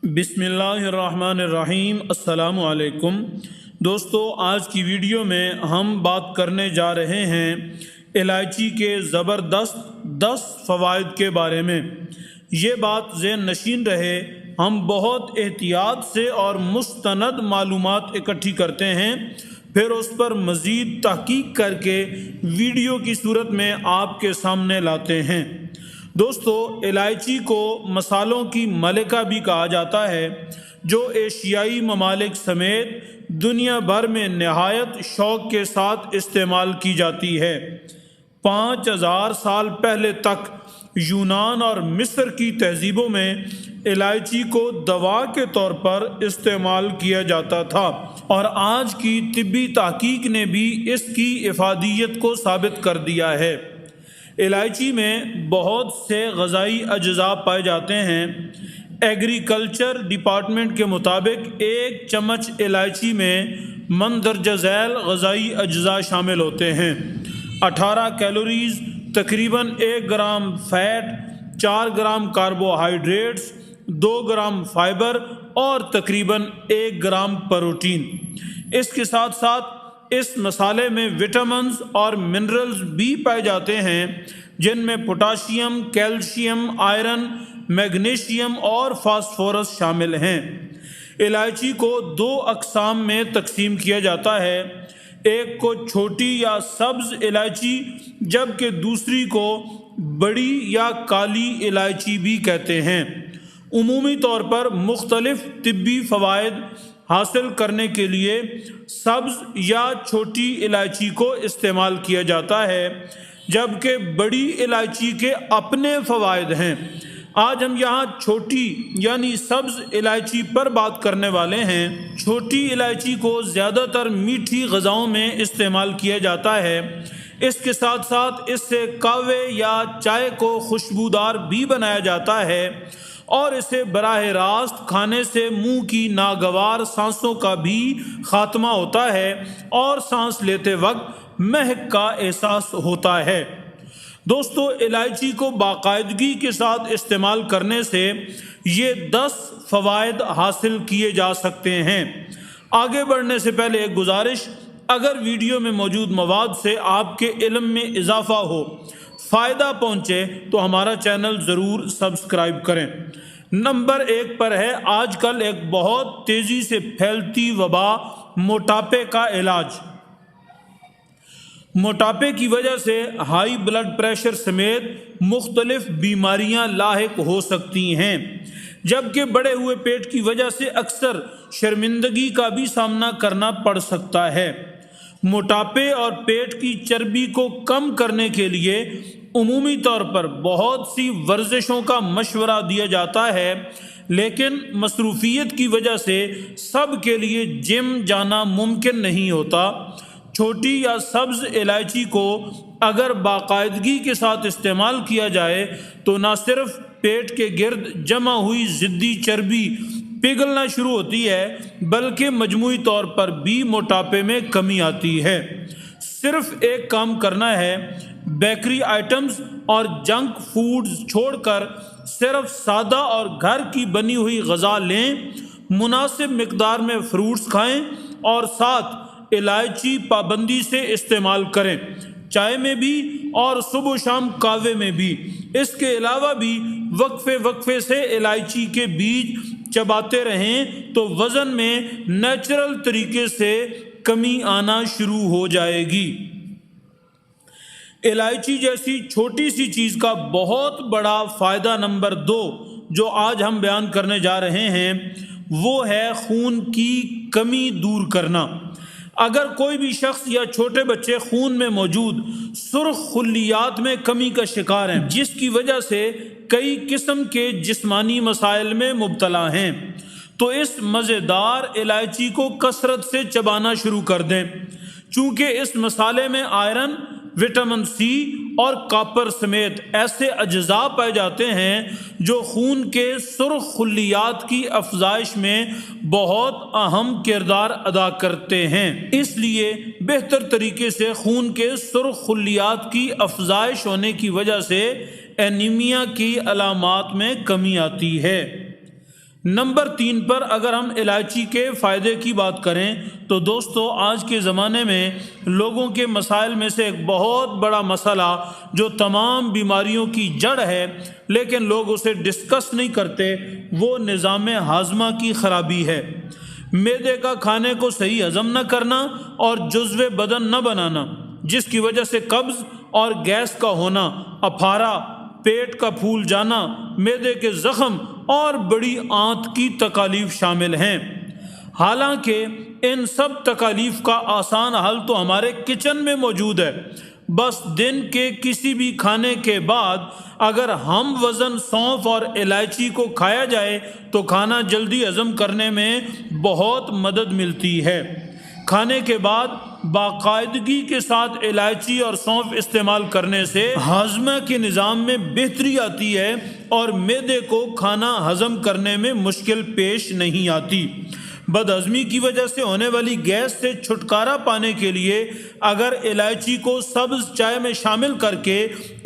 بسم اللہ الرحمن الرحیم۔ السلام علیکم دوستو، آج کی ویڈیو میں ہم بات کرنے جا رہے ہیں الائچی کے زبردست 10 فوائد کے بارے میں۔ یہ بات ذہن نشین رہے، ہم بہت احتیاط سے اور مستند معلومات اکٹھی کرتے ہیں، پھر اس پر مزید تحقیق کر کے ویڈیو کی صورت میں آپ کے سامنے لاتے ہیں۔ دوستو، الائچی کو مصالحوں کی ملکہ بھی کہا جاتا ہے، جو ایشیائی ممالک سمیت دنیا بھر میں نہایت شوق کے ساتھ استعمال کی جاتی ہے۔ 5000 سال پہلے تک یونان اور مصر کی تہذیبوں میں الائچی کو دوا کے طور پر استعمال کیا جاتا تھا، اور آج کی طبی تحقیق نے بھی اس کی افادیت کو ثابت کر دیا ہے۔ الائچی میں بہت سے غذائی اجزاء پائے جاتے ہیں۔ ایگریکلچر ڈپارٹمنٹ کے مطابق 1 چمچ الائچی میں مندرجہ ذیل غذائی اجزاء شامل ہوتے ہیں: 18 کیلوریز، تقریباً 1 gram fat, 4 gram carbohydrates, 2 gram fibre اور تقریباً 1 گرام پروٹین۔ اس کے ساتھ ساتھ اس مسالے میں وٹامنز اور منرلز بھی پائے جاتے ہیں، جن میں پوٹاشیم، کیلشیم، آئرن، میگنیشیم اور فاسفورس شامل ہیں۔ الائچی کو 2 اقسام میں تقسیم کیا جاتا ہے، ایک کو چھوٹی یا سبز الائچی جبکہ دوسری کو بڑی یا کالی الائچی بھی کہتے ہیں۔ عمومی طور پر مختلف طبی فوائد حاصل کرنے کے لیے سبز یا چھوٹی الائچی کو استعمال کیا جاتا ہے، جبکہ بڑی الائچی کے اپنے فوائد ہیں۔ آج ہم یہاں چھوٹی یعنی سبز الائچی پر بات کرنے والے ہیں۔ چھوٹی الائچی کو زیادہ تر میٹھی غذاؤں میں استعمال کیا جاتا ہے۔ اس کے ساتھ ساتھ اس سے قہوے یا چائے کو خوشبودار بھی بنایا جاتا ہے، اور اسے براہ راست کھانے سے منہ کی ناگوار سانسوں کا بھی خاتمہ ہوتا ہے اور سانس لیتے وقت مہک کا احساس ہوتا ہے۔ دوستو، الائچی کو باقاعدگی کے ساتھ استعمال کرنے سے یہ 10 فوائد حاصل کیے جا سکتے ہیں۔ آگے بڑھنے سے پہلے ایک گزارش: اگر ویڈیو میں موجود مواد سے آپ کے علم میں اضافہ ہو، فائدہ پہنچے، تو ہمارا چینل ضرور سبسکرائب کریں۔ نمبر 1 پر ہے آج کل ایک بہت تیزی سے پھیلتی وبا، موٹاپے کا علاج۔ موٹاپے کی وجہ سے ہائی بلڈ پریشر سمیت مختلف بیماریاں لاحق ہو سکتی ہیں، جبکہ بڑھے ہوئے پیٹ کی وجہ سے اکثر شرمندگی کا بھی سامنا کرنا پڑ سکتا ہے۔ موٹاپے اور پیٹ کی چربی کو کم کرنے کے لیے عمومی طور پر بہت سی ورزشوں کا مشورہ دیا جاتا ہے، لیکن مصروفیت کی وجہ سے سب کے لیے جم جانا ممکن نہیں ہوتا۔ چھوٹی یا سبز الائچی کو اگر باقاعدگی کے ساتھ استعمال کیا جائے تو نہ صرف پیٹ کے گرد جمع ہوئی ضدی چربی پگھلنا شروع ہوتی ہے، بلکہ مجموعی طور پر بھی موٹاپے میں کمی آتی ہے۔ صرف ایک کام کرنا ہے، بیکری آئٹمز اور جنک فوڈز چھوڑ کر صرف سادہ اور گھر کی بنی ہوئی غذا لیں، مناسب مقدار میں فروٹس کھائیں اور ساتھ الائچی پابندی سے استعمال کریں، چائے میں بھی اور صبح و شام قہوے میں بھی۔ اس کے علاوہ بھی وقفے سے الائچی کے بیج چباتے رہیں تو وزن میں نیچرل طریقے سے کمی آنا شروع ہو جائے گی۔ الائچی جیسی چھوٹی سی چیز کا بہت بڑا فائدہ نمبر 2 جو آج ہم بیان کرنے جا رہے ہیں، وہ ہے خون کی کمی دور کرنا۔ اگر کوئی بھی شخص یا چھوٹے بچے خون میں موجود سرخ خلیات میں کمی کا شکار ہیں، جس کی وجہ سے کئی قسم کے جسمانی مسائل میں مبتلا ہیں، تو اس مزیدار الائچی کو کثرت سے چبانا شروع کر دیں، چونکہ اس مسالے میں آئرن، وٹامن سی اور کاپر سمیت ایسے اجزاء پائے جاتے ہیں جو خون کے سرخ خلیات کی افزائش میں بہت اہم کردار ادا کرتے ہیں۔ اس لیے بہتر طریقے سے خون کے سرخ خلیات کی افزائش ہونے کی وجہ سے اینیمیا کی علامات میں کمی آتی ہے۔ نمبر 3 پر اگر ہم الائچی کے فائدے کی بات کریں تو دوستو آج کے زمانے میں لوگوں کے مسائل میں سے ایک بہت بڑا مسئلہ جو تمام بیماریوں کی جڑ ہے لیکن لوگ اسے ڈسکس نہیں کرتے، وہ نظام ہاضمہ کی خرابی ہے۔ معدے کا کھانے کو صحیح ہضم نہ کرنا اور جزو بدن نہ بنانا، جس کی وجہ سے قبض اور گیس کا ہونا، اپھارا، پیٹ کا پھول جانا، معدے کے زخم اور بڑی آنت کی تکالیف شامل ہیں۔ حالانکہ ان سب تکالیف کا آسان حل تو ہمارے کچن میں موجود ہے۔ بس دن کے کسی بھی کھانے کے بعد اگر ہم وزن سونف اور الائچی کو کھایا جائے تو کھانا جلدی ہضم کرنے میں بہت مدد ملتی ہے۔ کھانے کے بعد باقاعدگی کے ساتھ الائچی اور سونف استعمال کرنے سے ہاضمہ کے نظام میں بہتری آتی ہے اور معدے کو کھانا ہضم کرنے میں مشکل پیش نہیں آتی۔ بد ہضمی کی وجہ سے ہونے والی گیس سے چھٹکارا پانے کے لیے اگر الائچی کو سبز چائے میں شامل کر کے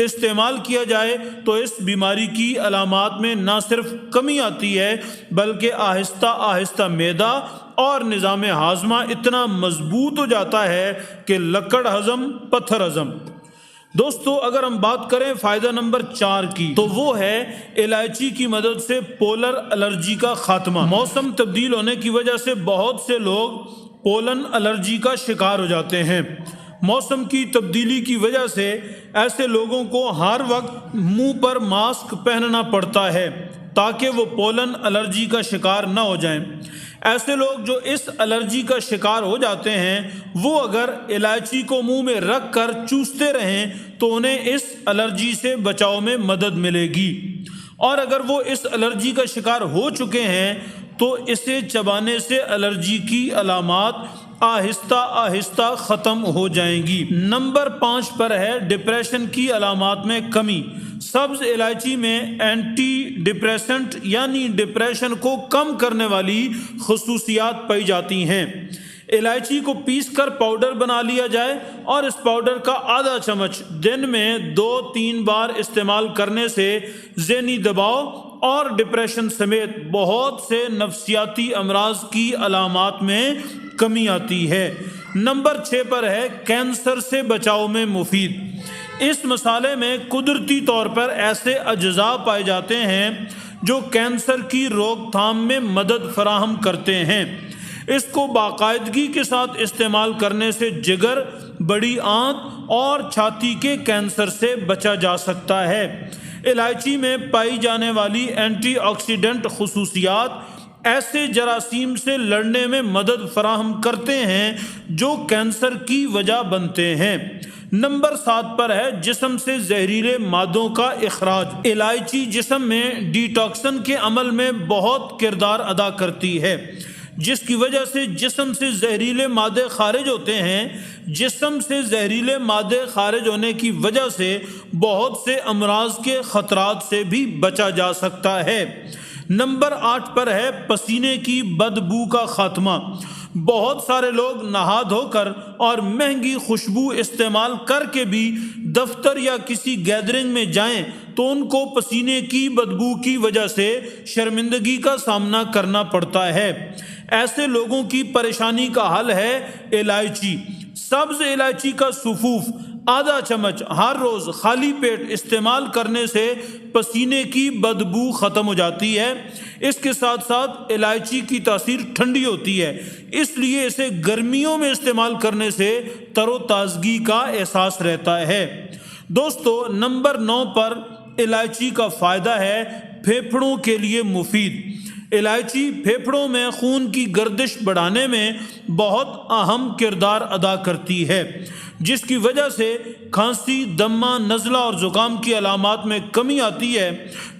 استعمال کیا جائے تو اس بیماری کی علامات میں نہ صرف کمی آتی ہے بلکہ آہستہ آہستہ معدہ اور نظام ہاضمہ اتنا مضبوط ہو جاتا ہے کہ لکڑ ہضم پتھر ہضم۔ دوستو اگر ہم بات کریں فائدہ نمبر 4 کی تو وہ ہے الائچی کی مدد سے پولر الرجی کا خاتمہ۔ موسم تبدیل ہونے کی وجہ سے بہت سے لوگ پولن الرجی کا شکار ہو جاتے ہیں۔ موسم کی تبدیلی کی وجہ سے ایسے لوگوں کو ہر وقت منہ پر ماسک پہننا پڑتا ہے تاکہ وہ پولن الرجی کا شکار نہ ہو جائیں۔ ایسے لوگ جو اس الرجی کا شکار ہو جاتے ہیں وہ اگر الائچی کو منہ میں رکھ کر چوستے رہیں تو انہیں اس الرجی سے بچاؤ میں مدد ملے گی، اور اگر وہ اس الرجی کا شکار ہو چکے ہیں تو اسے چبانے سے الرجی کی علامات آہستہ آہستہ ختم ہو جائیں گی۔ نمبر 5 پر ہے ڈپریشن کی علامات میں کمی۔ سبز الائچی میں اینٹی ڈپریسنٹ یعنی ڈپریشن کو کم کرنے والی خصوصیات پائی جاتی ہیں۔ الائچی کو پیس کر پاؤڈر بنا لیا جائے اور اس پاؤڈر کا آدھا چمچ دن میں 2-3 بار استعمال کرنے سے ذہنی دباؤ اور ڈپریشن سمیت بہت سے نفسیاتی امراض کی علامات میں کمی آتی ہے۔ نمبر 6 پر ہے کینسر سے بچاؤ میں مفید۔ اس مسالے میں قدرتی طور پر ایسے اجزاء پائے جاتے ہیں جو کینسر کی روک تھام میں مدد فراہم کرتے ہیں۔ اس کو باقاعدگی کے ساتھ استعمال کرنے سے جگر، بڑی آنت اور چھاتی کے کینسر سے بچا جا سکتا ہے۔ الائچی میں پائی جانے والی اینٹی آکسیڈنٹ خصوصیات ایسے جراثیم سے لڑنے میں مدد فراہم کرتے ہیں جو کینسر کی وجہ بنتے ہیں۔ نمبر 7 پر ہے جسم سے زہریلے مادوں کا اخراج۔ الائچی جسم میں ڈی ٹاکسن کے عمل میں بہت کردار ادا کرتی ہے، جس کی وجہ سے جسم سے زہریلے مادے خارج ہوتے ہیں۔ جسم سے زہریلے مادے خارج ہونے کی وجہ سے بہت سے امراض کے خطرات سے بھی بچا جا سکتا ہے۔ نمبر 8 پر ہے پسینے کی بدبو کا خاتمہ۔ بہت سارے لوگ نہا دھو کر اور مہنگی خوشبو استعمال کر کے بھی دفتر یا کسی گیدرنگ میں جائیں تو ان کو پسینے کی بدبو کی وجہ سے شرمندگی کا سامنا کرنا پڑتا ہے۔ ایسے لوگوں کی پریشانی کا حل ہے الائچی۔ سبز الائچی کا سفوف آدھا چمچ ہر روز خالی پیٹ استعمال کرنے سے پسینے کی بدبو ختم ہو جاتی ہے۔ اس کے ساتھ ساتھ الائچی کی تاثیر ٹھنڈی ہوتی ہے، اس لیے اسے گرمیوں میں استعمال کرنے سے تر و تازگی کا احساس رہتا ہے۔ دوستو نمبر 9 پر الائچی کا فائدہ ہے پھیپھڑوں کے لیے مفید۔ الائچی پھیپھڑوں میں خون کی گردش بڑھانے میں بہت اہم کردار ادا کرتی ہے، جس کی وجہ سے کھانسی، دمہ، نزلہ اور زکام کی علامات میں کمی آتی ہے۔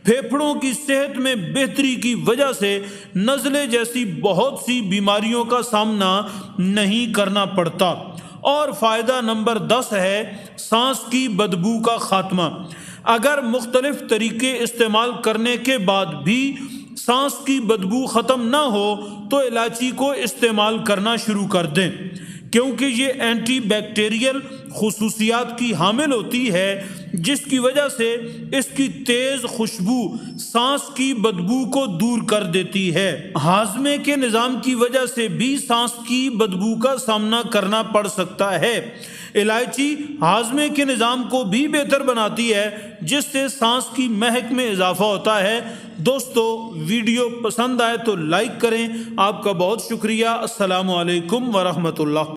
پھیپھڑوں کی صحت میں بہتری کی وجہ سے نزلے جیسی بہت سی بیماریوں کا سامنا نہیں کرنا پڑتا۔ اور فائدہ نمبر 10 ہے سانس کی بدبو کا خاتمہ۔ اگر مختلف طریقے استعمال کرنے کے بعد بھی سانس کی بدبو ختم نہ ہو تو الائچی کو استعمال کرنا شروع کر دیں، کیونکہ یہ اینٹی بیکٹیریل خصوصیات کی حامل ہوتی ہے، جس کی وجہ سے اس کی تیز خوشبو سانس کی بدبو کو دور کر دیتی ہے۔ ہاضمے کے نظام کی وجہ سے بھی سانس کی بدبو کا سامنا کرنا پڑ سکتا ہے۔ الائچی ہاضمے کے نظام کو بھی بہتر بناتی ہے، جس سے سانس کی مہک میں اضافہ ہوتا ہے۔ دوستو ویڈیو پسند آئے تو لائک کریں۔ آپ کا بہت شکریہ۔ السلام علیکم ورحمۃ اللہ۔